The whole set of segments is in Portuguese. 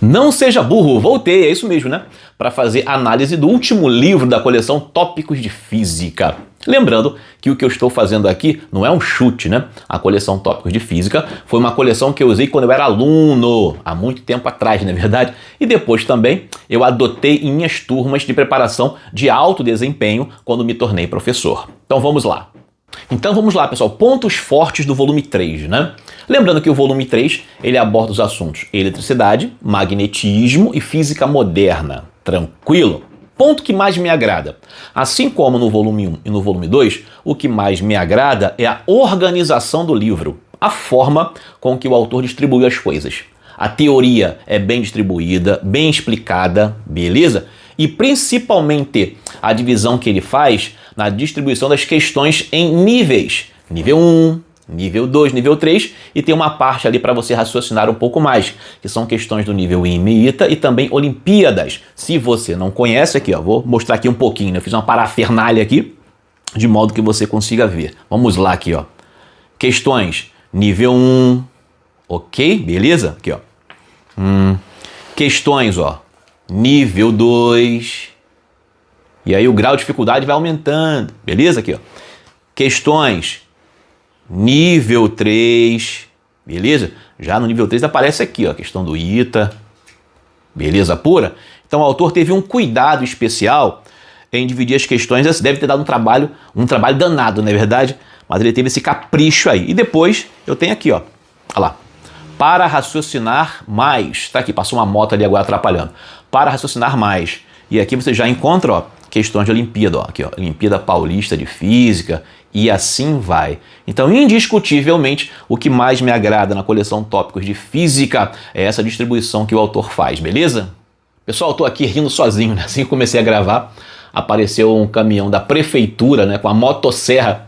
Não seja burro, voltei, é isso mesmo, né? Para fazer análise do último livro da coleção Tópicos de Física. Lembrando que o que eu estou fazendo aqui não é um chute, né? A coleção Tópicos de Física foi uma coleção que eu usei quando eu era aluno, há muito tempo atrás, não é verdade? E depois também eu adotei em minhas turmas de preparação de alto desempenho quando me tornei professor. Então vamos lá. Pessoal, pontos fortes do volume 3, né? Lembrando que o volume 3, ele aborda os assuntos eletricidade, magnetismo e física moderna. Tranquilo? Ponto que mais me agrada. Assim como no volume 1 e no volume 2, o que mais me agrada é a organização do livro, a forma com que o autor distribuiu as coisas. A teoria é bem distribuída, bem explicada, beleza? E principalmente a divisão que ele faz na distribuição das questões em níveis. Nível 1, nível 2, nível 3, e tem uma parte ali para você raciocinar um pouco mais, que são questões do nível IME e ITA e também Olimpíadas. Se você não conhece, aqui ó, vou mostrar aqui um pouquinho, né? Eu fiz uma parafernália aqui, de modo que você consiga ver. Vamos lá aqui, ó. Questões nível 1, ok? Beleza? Aqui, ó. Questões, ó, nível 2, e aí o grau de dificuldade vai aumentando, beleza? Aqui, ó. Questões nível 3, beleza? Já no nível 3 aparece aqui, ó, a questão do ITA, beleza pura? Então o autor teve um cuidado especial em dividir as questões, deve ter dado um trabalho danado, não é verdade? Mas ele teve esse capricho aí. E depois eu tenho aqui, ó, olha lá, para raciocinar mais, tá aqui, passou uma moto ali agora atrapalhando, para raciocinar mais. E aqui você já encontra, ó, questões de Olimpíada, ó, aqui, ó, Olimpíada Paulista de Física, e assim vai. Então, indiscutivelmente, o que mais me agrada na coleção Tópicos de Física é essa distribuição que o autor faz, beleza? Pessoal, eu tô aqui rindo sozinho, né? Assim que comecei a gravar, apareceu um caminhão da prefeitura, né, com a motosserra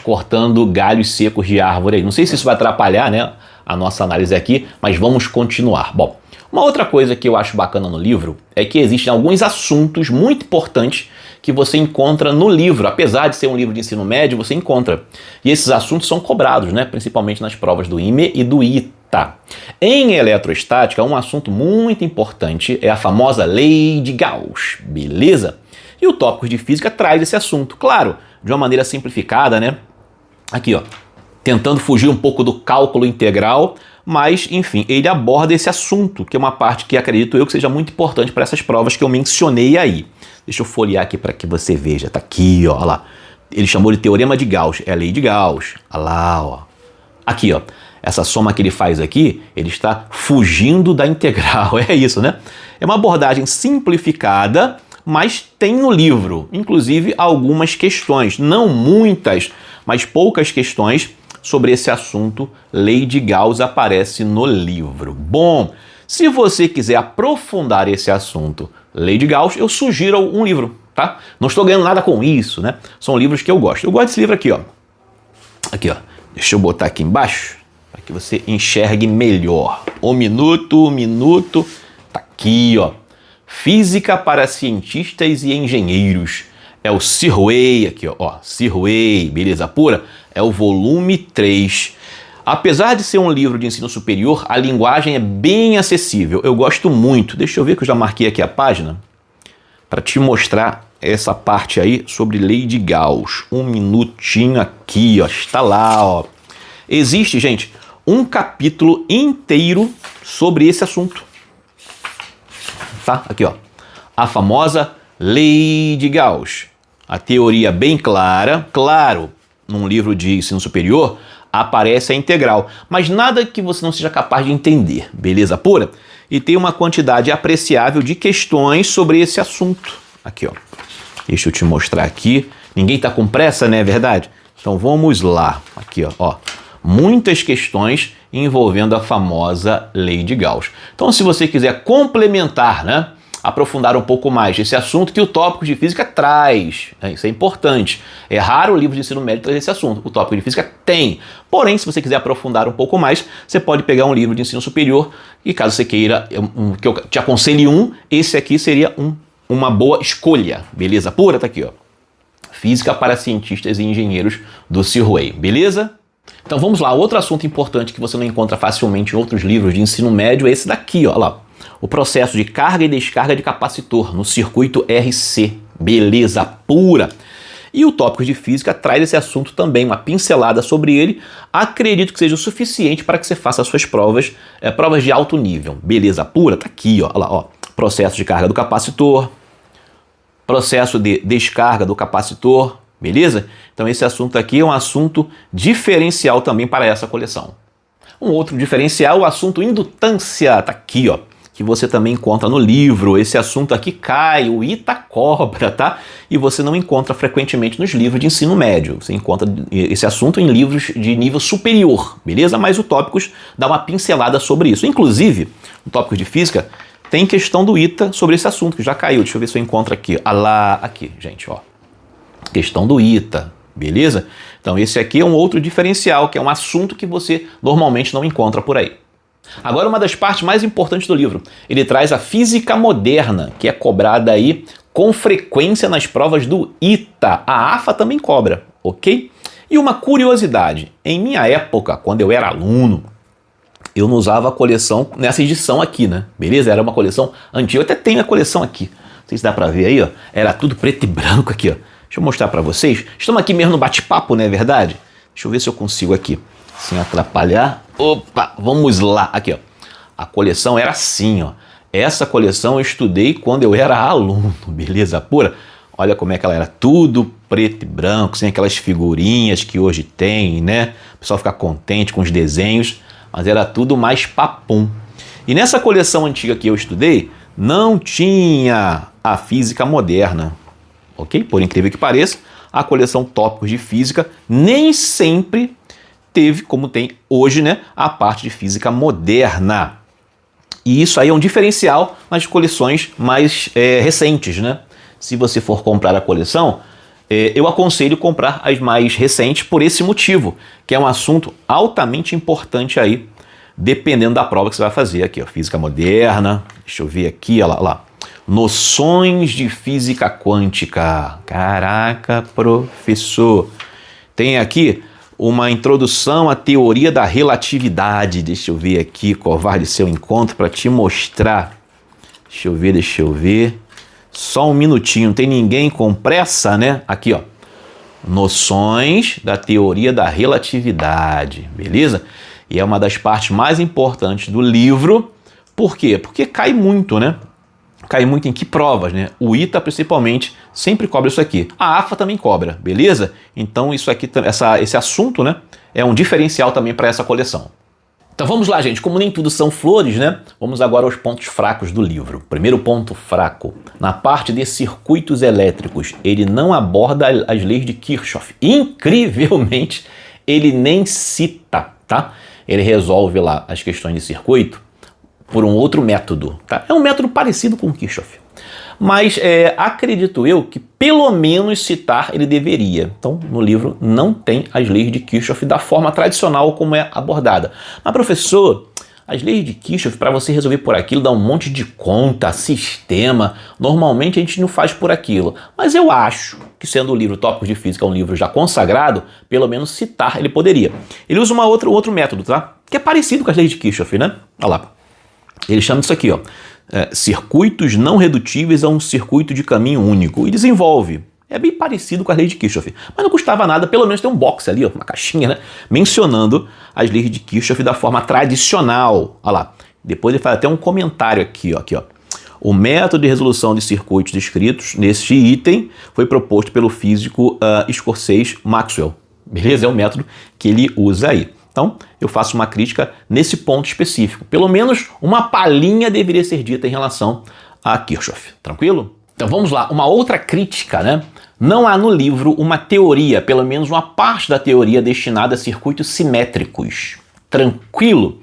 cortando galhos secos de árvore aí. Não sei se isso vai atrapalhar, né, a nossa análise aqui, mas vamos continuar. Bom, uma outra coisa que eu acho bacana no livro é que existem alguns assuntos muito importantes que você encontra no livro. Apesar de ser um livro de ensino médio, você encontra. E esses assuntos são cobrados, né? Principalmente nas provas do IME e do ITA. Em eletrostática, um assunto muito importante é a famosa lei de Gauss, beleza? E o Tópicos de Física traz esse assunto, claro, de uma maneira simplificada, né? Aqui, ó, tentando fugir um pouco do cálculo integral, mas, enfim, ele aborda esse assunto, que é uma parte que acredito eu que seja muito importante para essas provas que eu mencionei aí. Deixa eu folhear aqui para que você veja. Tá aqui, ó, olha lá. Ele chamou de Teorema de Gauss, é a lei de Gauss. Olha lá, ó. Aqui, ó. Essa soma que ele faz aqui, ele está fugindo da integral. É isso, né? É uma abordagem simplificada, mas tem no livro, inclusive, algumas questões. Não muitas, mas poucas questões sobre esse assunto. Lei de Gauss aparece no livro. Bom, se você quiser aprofundar esse assunto, Lei de Gauss, eu sugiro um livro, tá? Não estou ganhando nada com isso, né? São livros que eu gosto. Eu gosto desse livro aqui, ó. Aqui, ó. Deixa eu botar aqui embaixo para que você enxergue melhor. Um minuto. Tá aqui, ó. Física para cientistas e engenheiros. É o Sirway aqui, ó. Sirway, beleza pura? É o volume 3. Apesar de ser um livro de ensino superior, a linguagem é bem acessível. Eu gosto muito. Deixa eu ver que eu já marquei aqui a página para te mostrar essa parte aí sobre lei de Gauss. Um minutinho aqui, ó. Está lá, ó. Existe, gente, um capítulo inteiro sobre esse assunto. Tá? Aqui, ó. A famosa lei de Gauss. A teoria bem clara. Claro, num livro de ensino superior aparece a integral, mas nada que você não seja capaz de entender, beleza pura? E tem uma quantidade apreciável de questões sobre esse assunto. Aqui, ó. Deixa eu te mostrar aqui. Ninguém tá com pressa, né? É verdade? Então vamos lá. Aqui, ó. Muitas questões envolvendo a famosa lei de Gauss. Então, se você quiser complementar, né, aprofundar um pouco mais esse assunto que o Tópicos de Física traz, né? Isso é importante. É raro o livro de ensino médio trazer esse assunto. O Tópico de Física tem. Porém, se você quiser aprofundar um pouco mais, você pode pegar um livro de ensino superior e caso você queira que eu te aconselhe esse aqui seria uma boa escolha. Beleza pura? Tá aqui, ó. Física para cientistas e engenheiros do Sirway. Beleza? Então vamos lá. Outro assunto importante que você não encontra facilmente em outros livros de ensino médio é esse daqui, ó. Olha lá. O processo de carga e descarga de capacitor no circuito RC. Beleza pura! E o tópico de física traz esse assunto também, uma pincelada sobre ele. Acredito que seja o suficiente para que você faça as suas provas, provas de alto nível. Beleza pura? Tá aqui, ó. Olha lá, ó. Processo de carga do capacitor, processo de descarga do capacitor, beleza? Então esse assunto aqui é um assunto diferencial também para essa coleção. Um outro diferencial, o assunto indutância, tá aqui, ó, que você também encontra no livro. Esse assunto aqui cai, o ITA cobra, tá? E você não encontra frequentemente nos livros de ensino médio. Você encontra esse assunto em livros de nível superior, beleza? Mas o Tópicos dá uma pincelada sobre isso. Inclusive, o Tópicos de Física tem questão do ITA sobre esse assunto, que já caiu. Deixa eu ver se eu encontro aqui. Ah lá, aqui, gente, ó. Questão do ITA, beleza? Então esse aqui é um outro diferencial, que é um assunto que você normalmente não encontra por aí. Agora, uma das partes mais importantes do livro. Ele traz a física moderna, que é cobrada aí com frequência nas provas do ITA. A AFA também cobra, ok? E uma curiosidade. Em minha época, quando eu era aluno, eu não usava a coleção nessa edição aqui, né? Beleza? Era uma coleção antiga. Eu até tenho a coleção aqui. Não sei se dá pra ver aí, ó. Era tudo preto e branco aqui, ó. Deixa eu mostrar pra vocês. Estamos aqui mesmo no bate-papo, não é verdade? Deixa eu ver se eu consigo aqui, sem atrapalhar. Opa, vamos lá. Aqui, ó. A coleção era assim, ó. Essa coleção eu estudei quando eu era aluno, beleza pura? Olha como é que ela era, tudo preto e branco, sem aquelas figurinhas que hoje tem, né? O pessoal fica contente com os desenhos, mas era tudo mais papum. E nessa coleção antiga que eu estudei, não tinha a física moderna, ok? Por incrível que pareça, a coleção Tópicos de Física nem sempre teve, como tem hoje, né, a parte de física moderna. E isso aí é um diferencial nas coleções mais recentes, né? Se você for comprar a coleção, eu aconselho comprar as mais recentes por esse motivo, que é um assunto altamente importante aí, dependendo da prova que você vai fazer. Aqui, ó, física moderna, deixa eu ver aqui, olha lá. Noções de física quântica. Caraca, professor. Tem aqui uma introdução à teoria da relatividade. Deixa eu ver aqui, covarde seu encontro, para te mostrar. Deixa eu ver. Só um minutinho, não tem ninguém com pressa, né? Aqui, ó. Noções da teoria da relatividade, beleza? E é uma das partes mais importantes do livro. Por quê? Porque cai muito, né? Cai muito em que provas, né? O ITA, principalmente, sempre cobra isso aqui. A AFA também cobra, beleza? Então, isso aqui, esse assunto, né? É um diferencial também para essa coleção. Então, vamos lá, gente. Como nem tudo são flores, né? Vamos agora aos pontos fracos do livro. Primeiro ponto fraco. Na parte de circuitos elétricos, ele não aborda as leis de Kirchhoff. Incrivelmente, ele nem cita, tá? Ele resolve lá as questões de circuito por um outro método, tá? É um método parecido com o Kirchhoff. Mas acredito eu que pelo menos citar ele deveria. Então, no livro não tem as leis de Kirchhoff da forma tradicional como é abordada. Mas, professor, as leis de Kirchhoff, para você resolver por aquilo, dá um monte de conta, sistema. Normalmente a gente não faz por aquilo. Mas eu acho que, sendo o livro Tópicos de Física um livro já consagrado, pelo menos citar ele poderia. Ele usa outro método, tá? Que é parecido com as leis de Kirchhoff, né? Olha lá. Ele chama isso aqui, ó, circuitos não redutíveis a um circuito de caminho único, e desenvolve. É bem parecido com as leis de Kirchhoff, mas não custava nada, pelo menos ter um box ali, ó, uma caixinha, né, mencionando as leis de Kirchhoff da forma tradicional. Olha lá, depois ele faz até um comentário aqui, ó. O método de resolução de circuitos descritos neste item foi proposto pelo físico escocês Maxwell. Beleza? É o método que ele usa aí. Então, eu faço uma crítica nesse ponto específico. Pelo menos uma palhinha deveria ser dita em relação a Kirchhoff. Tranquilo? Então vamos lá. Uma outra crítica, né? Não há no livro uma teoria, pelo menos uma parte da teoria destinada a circuitos simétricos. Tranquilo?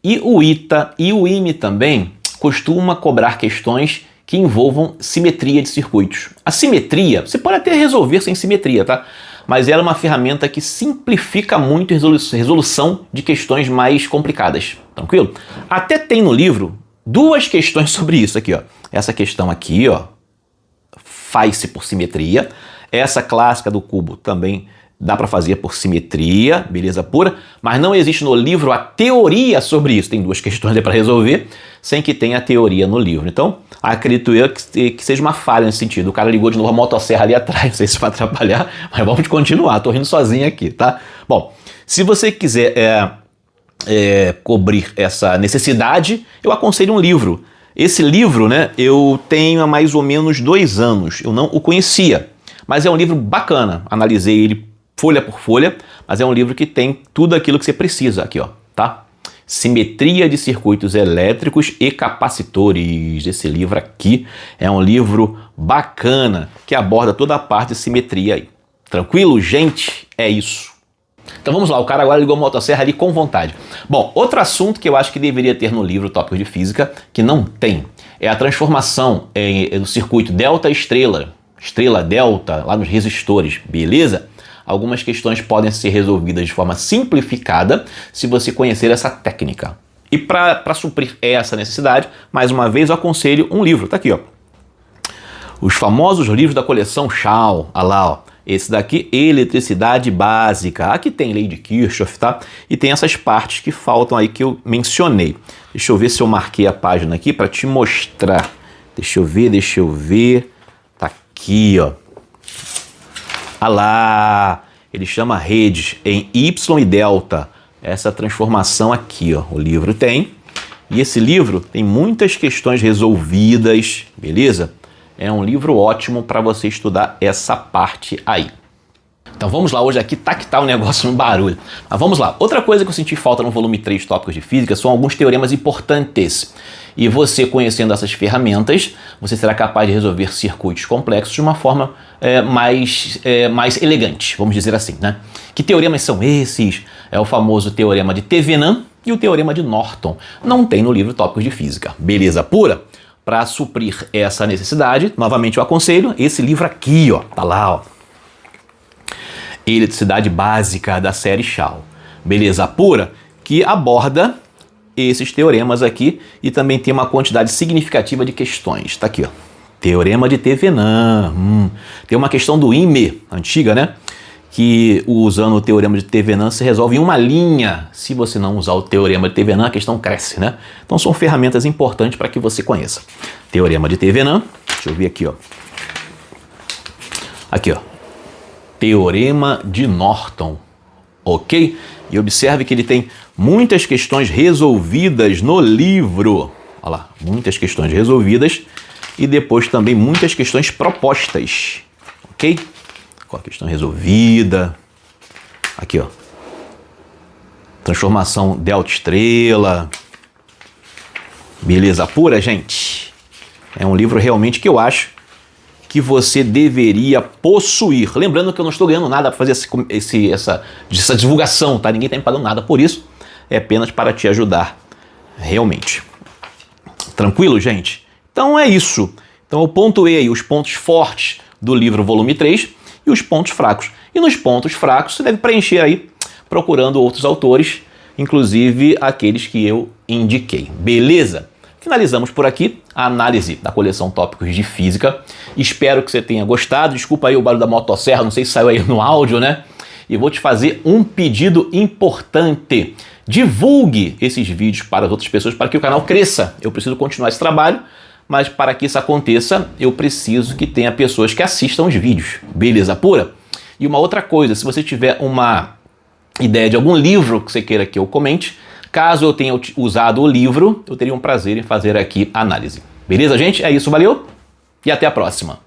E o ITA e o IME também costuma cobrar questões que envolvam simetria de circuitos. A simetria, você pode até resolver sem simetria, tá? Mas ela é uma ferramenta que simplifica muito a resolução de questões mais complicadas, tranquilo? Até tem no livro duas questões sobre isso aqui, ó. Essa questão aqui, ó, faz-se por simetria. Essa clássica do cubo também Dá para fazer por simetria, beleza pura, mas não existe no livro a teoria sobre isso. Tem 2 questões para resolver, sem que tenha a teoria no livro. Então, acredito eu que seja uma falha nesse sentido. O cara ligou de novo a motosserra ali atrás, não sei se vai atrapalhar, mas vamos continuar, tô rindo sozinho aqui, tá? Bom, se você quiser cobrir essa necessidade, eu aconselho um livro. Esse livro, né, eu tenho há mais ou menos 2 anos, eu não o conhecia, mas é um livro bacana, analisei ele folha por folha, mas é um livro que tem tudo aquilo que você precisa aqui, ó, tá? Simetria de circuitos elétricos e capacitores. Esse livro aqui é um livro bacana que aborda toda a parte de simetria aí. Tranquilo, gente? É isso. Então vamos lá, o cara agora ligou a motosserra ali com vontade. Bom, outro assunto que eu acho que deveria ter no livro Tópicos de Física, que não tem, é a transformação do circuito delta-estrela, estrela-delta, lá nos resistores, beleza? Algumas questões podem ser resolvidas de forma simplificada se você conhecer essa técnica. E para suprir essa necessidade, mais uma vez eu aconselho um livro, tá aqui, ó. Os famosos livros da coleção Shaw, olha lá, ó. Esse daqui, Eletricidade Básica. Aqui tem Lei de Kirchhoff, tá? E tem essas partes que faltam aí que eu mencionei. Deixa eu ver se eu marquei a página aqui para te mostrar. Deixa eu ver. Tá aqui, ó. Ah lá, ele chama redes em Y e delta. Essa transformação aqui, ó, o livro tem. E esse livro tem muitas questões resolvidas, beleza? É um livro ótimo para você estudar essa parte aí. Então vamos lá, hoje aqui tá que tá o negócio no barulho. Mas vamos lá, outra coisa que eu senti falta no volume 3 Tópicos de Física são alguns teoremas importantes. E você conhecendo essas ferramentas, você será capaz de resolver circuitos complexos de uma forma mais elegante, vamos dizer assim, né? Que teoremas são esses? É o famoso teorema de Thevenin e o teorema de Norton. Não tem no livro Tópicos de Física. Beleza pura? Para suprir essa necessidade, novamente eu aconselho esse livro aqui, ó, tá lá, ó. Eletricidade Básica, da série Shaw. Beleza pura? Que aborda esses teoremas aqui e também tem uma quantidade significativa de questões. Tá aqui, ó. Teorema de Thevenin. Tem uma questão do IME, antiga, né? Que usando o teorema de Thevenin se resolve em uma linha. Se você não usar o teorema de Thevenin, a questão cresce, né? Então são ferramentas importantes para que você conheça. Teorema de Thevenin. Deixa eu ver aqui, ó. Aqui, ó. Teorema de Norton, ok? E observe que ele tem muitas questões resolvidas no livro. Olha lá, muitas questões resolvidas e depois também muitas questões propostas, ok? Qual a questão resolvida? Aqui, ó. Transformação delta-estrela. Beleza pura, gente? É um livro realmente que eu acho que você deveria possuir. Lembrando que eu não estou ganhando nada para fazer essa divulgação, tá? Ninguém está me pagando nada por isso. É apenas para te ajudar, realmente. Tranquilo, gente? Então é isso. Então eu pontuei aí os pontos fortes do livro volume 3 e os pontos fracos. E nos pontos fracos você deve preencher aí procurando outros autores, inclusive aqueles que eu indiquei. Beleza? Finalizamos por aqui a análise da coleção Tópicos de Física. Espero que você tenha gostado. Desculpa aí o barulho da motosserra, não sei se saiu aí no áudio, né? E vou te fazer um pedido importante. Divulgue esses vídeos para as outras pessoas para que o canal cresça. Eu preciso continuar esse trabalho, mas para que isso aconteça, eu preciso que tenha pessoas que assistam os vídeos. Beleza pura? E uma outra coisa, se você tiver uma ideia de algum livro que você queira que eu comente, caso eu tenha usado o livro, eu teria um prazer em fazer aqui a análise. Beleza, gente? É isso, valeu e até a próxima.